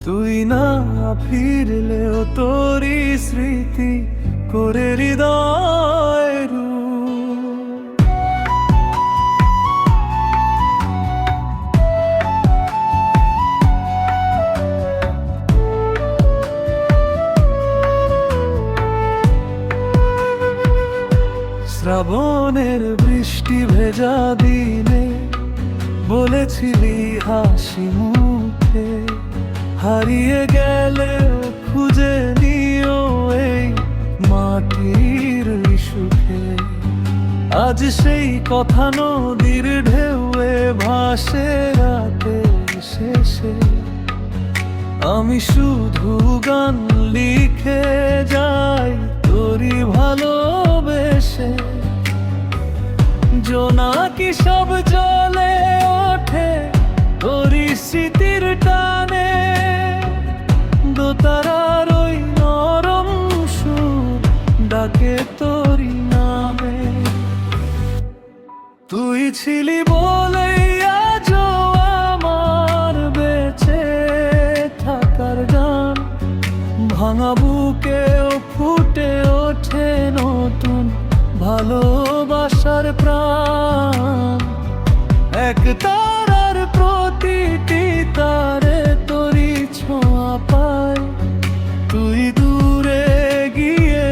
তুই না ফিরলেও তোরই স্মৃতি করে হৃদয় শ্রাবণের বৃষ্টি ভেজা দিনে বলেছিলি হাসি মুখে, হারিয়ে গেলেও খুঁজে নিও এই মাটির সুখে। আজ সেই কথা নদীর ঢেউয়ে ভাসে রাতের শেষে, আমি শুধু গান লিখে যাই তোরই ভালোবেসে। জোনাকি সব জলে ওঠে তোরই স্মৃতির টানে, দোতারার ওই নরম সুর ডাকে তোরই নামে। তুই ছিলি বলেই আজও আমার বেঁচে থাকার গান, ভাঙা বুকেও ফুটে ওঠে নতুন ভালোবাসার প্রাণ। এক তারার প্রতিটি তারে তোরই ছোঁয়া পায়, তুই দূরে গিয়ে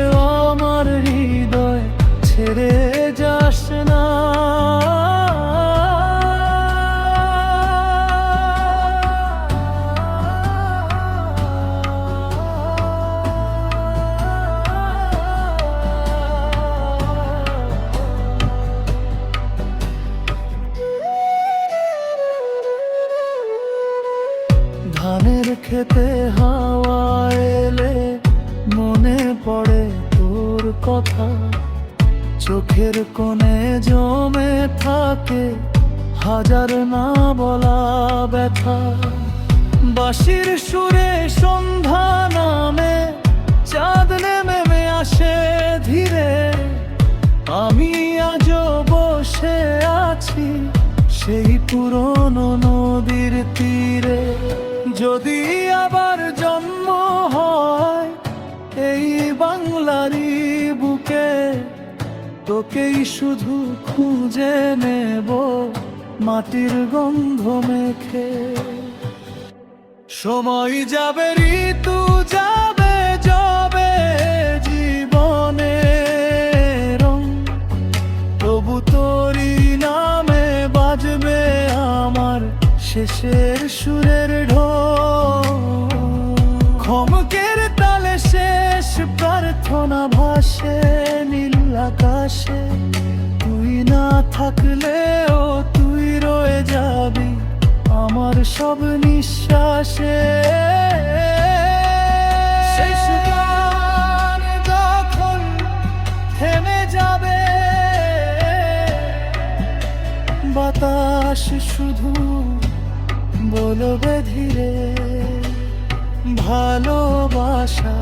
আমার হৃদয় ছেড়ে যাস না। ধানের খেতে হাওয়া এলে মনে পড়ে তোর কথা, চোখের কোণে জমে থাকে হাজার না বলা ব্যথা। বাঁশির সুরে সন্ধ্যা নামে চাঁদ নেমে আসে ধীরে, আমি আজও বসে আছি সেই পুরনো নদীর তীরে। যদি আবার জন্ম হয় এই বাংলারই বুকে, তোকেই শুধু খুঁজে নেব মাটির গন্ধ মেখে। সময় যাবে, ঋতু যাবে, যাবে জীবনে রং, তবু তোরই নামে বাজবে আমার শেষের সুরের ঢোল। খমকের তালে শেষ প্রার্থনা ভাসে নীল আকাশে, তুই না থাকলেও তুই রয়ে যাবি আমার সব নিঃশ্বাসে। শেষ গান যখন থেমে যাবে, বাতাস শুধু বলবে ধীরে, ভালোবাসা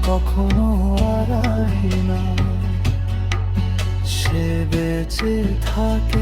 কখনো হারায় না, সে বেঁচে থাকে।